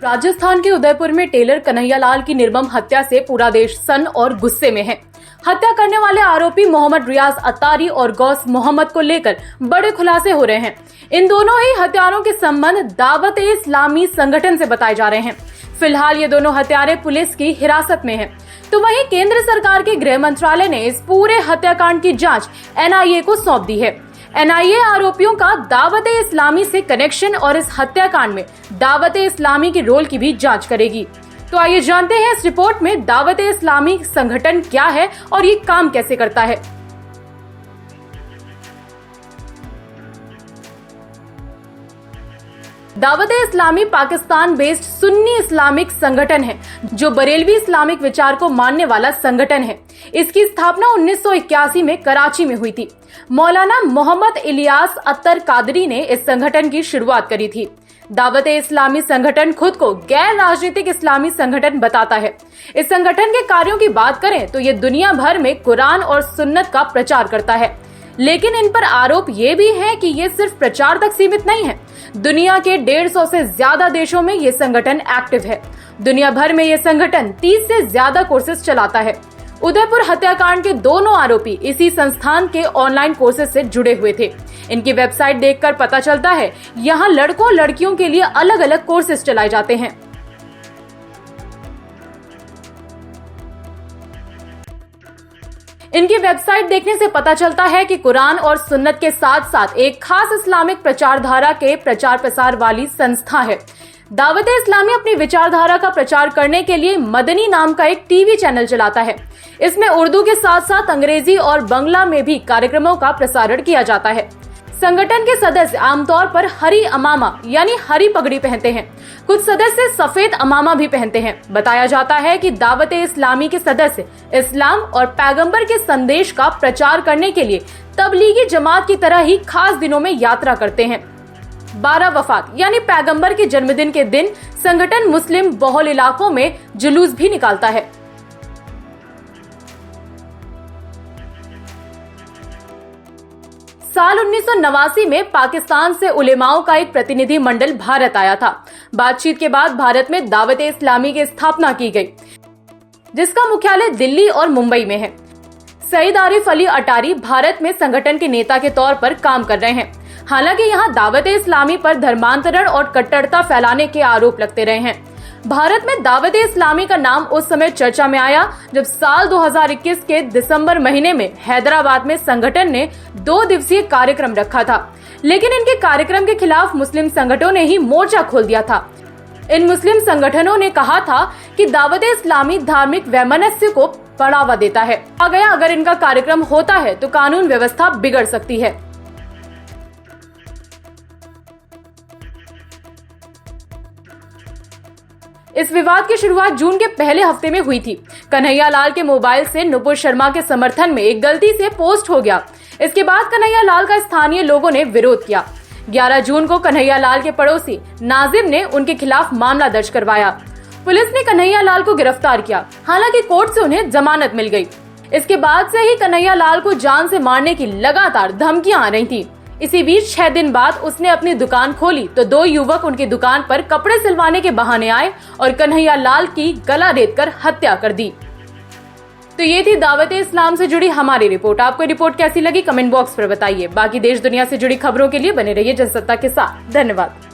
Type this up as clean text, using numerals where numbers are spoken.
राजस्थान के उदयपुर में टेलर कन्हैयालाल की निर्मम हत्या से पूरा देश सन्न और गुस्से में है। हत्या करने वाले आरोपी मोहम्मद रियाज अत्तारी और गौस मोहम्मद को लेकर बड़े खुलासे हो रहे हैं। इन दोनों ही हत्यारों के संबंध दावत-ए-इस्लामी संगठन से बताए जा रहे हैं। फिलहाल ये दोनों हत्यारे पुलिस की हिरासत में हैं। तो वहीं केंद्र सरकार के गृह मंत्रालय ने इस पूरे हत्याकांड की जांच एनआईए को सौंप दी है। एनआईए आरोपियों का दावत-ए-इस्लामी से कनेक्शन और इस हत्याकांड में दावत-ए-इस्लामी के रोल की भी जांच करेगी। तो आइए जानते हैं इस रिपोर्ट में दावत-ए-इस्लामी संगठन क्या है और ये काम कैसे करता है। दावत-ए-इस्लामी पाकिस्तान बेस्ड सुन्नी इस्लामिक संगठन है जो बरेलवी इस्लामिक विचार को मानने वाला संगठन है। इसकी स्थापना 1981 में कराची में हुई थी। मौलाना मोहम्मद इलियास अत्तर कादरी ने इस संगठन की शुरुआत करी थी। दावत-ए-इस्लामी संगठन खुद को गैर राजनीतिक इस्लामी संगठन बताता है। इस संगठन के कार्यों की बात करें तो ये दुनिया भर में कुरान और सुन्नत का प्रचार करता है, लेकिन इन पर आरोप ये भी है कि ये सिर्फ प्रचार तक सीमित नहीं है। दुनिया के 150 से ज्यादा देशों में ये संगठन एक्टिव है। दुनिया भर में ये संगठन 30 से ज्यादा कोर्सेज चलाता है। उदयपुर हत्याकांड के दोनों आरोपी इसी संस्थान के ऑनलाइन कोर्सेज से जुड़े हुए थे। इनकी वेबसाइट देखकर पता चलता है यहाँ लड़कों लड़कियों के लिए अलग अलग कोर्सेज चलाए जाते हैं। इनकी वेबसाइट देखने से पता चलता है कि कुरान और सुन्नत के साथ साथ एक खास इस्लामिक प्रचारधारा के प्रचार प्रसार वाली संस्था है। दावत-ए-इस्लामी अपनी विचारधारा का प्रचार करने के लिए मदनी नाम का एक टीवी चैनल चलाता है। इसमें उर्दू के साथ साथ अंग्रेजी और बांग्ला में भी कार्यक्रमों का प्रसारण किया जाता है। संगठन के सदस्य आमतौर पर हरी अमामा यानी हरी पगड़ी पहनते हैं। कुछ सदस्य सफेद अमामा भी पहनते हैं। बताया जाता है कि दावत-ए-इस्लामी के सदस्य इस्लाम और पैगंबर के संदेश का प्रचार करने के लिए तबलीगी जमात की तरह ही खास दिनों में यात्रा करते हैं। 12 वफात यानी पैगंबर के जन्मदिन के दिन संगठन मुस्लिम बहुल इलाकों में जुलूस भी निकालता है। साल 1989 में पाकिस्तान से उलेमाओं का एक प्रतिनिधि मंडल भारत आया था। बातचीत के बाद भारत में दावत-ए-इस्लामी की स्थापना की गई, जिसका मुख्यालय दिल्ली और मुंबई में है। सईद आरिफ अली अटारी भारत में संगठन के नेता के तौर पर काम कर रहे हैं। हालांकि यहाँ दावत-ए-इस्लामी पर धर्मांतरण और कट्टरता फैलाने के आरोप लगते रहे हैं। भारत में दावत-ए-इस्लामी का नाम उस समय चर्चा में आया जब साल 2021 के दिसंबर महीने में हैदराबाद में संगठन ने 2 दिवसीय कार्यक्रम रखा था, लेकिन इनके कार्यक्रम के खिलाफ मुस्लिम संगठनों ने ही मोर्चा खोल दिया था। इन मुस्लिम संगठनों ने कहा था कि दावत-ए-इस्लामी धार्मिक वैमनस्य को बढ़ावा देता है। अगर इनका कार्यक्रम होता है तो कानून व्यवस्था बिगड़ सकती है। इस विवाद की शुरुआत जून के पहले हफ्ते में हुई थी। कन्हैयालाल के मोबाइल से नुपुर शर्मा के समर्थन में एक गलती से पोस्ट हो गया। इसके बाद कन्हैयालाल का स्थानीय लोगों ने विरोध किया। 11 जून को कन्हैयालाल के पड़ोसी नाजिम ने उनके खिलाफ मामला दर्ज करवाया। पुलिस ने कन्हैयालाल को गिरफ्तार किया। हालांकि कोर्ट से उन्हें जमानत मिल गई। इसके बाद से ही कन्हैयालाल को जान से मारने की लगातार धमकियां आ रही थी। इसी बीच 6 दिन बाद उसने अपनी दुकान खोली तो 2 युवक उनकी दुकान पर कपड़े सिलवाने के बहाने आए और कन्हैयालाल की गला रेतकर हत्या कर दी। तो ये थी दावत-ए-इस्लाम से जुड़ी हमारी रिपोर्ट। आपको रिपोर्ट कैसी लगी कमेंट बॉक्स पर बताइए। बाकी देश दुनिया से जुड़ी खबरों के लिए बने रहिए जनसत्ता के साथ। धन्यवाद।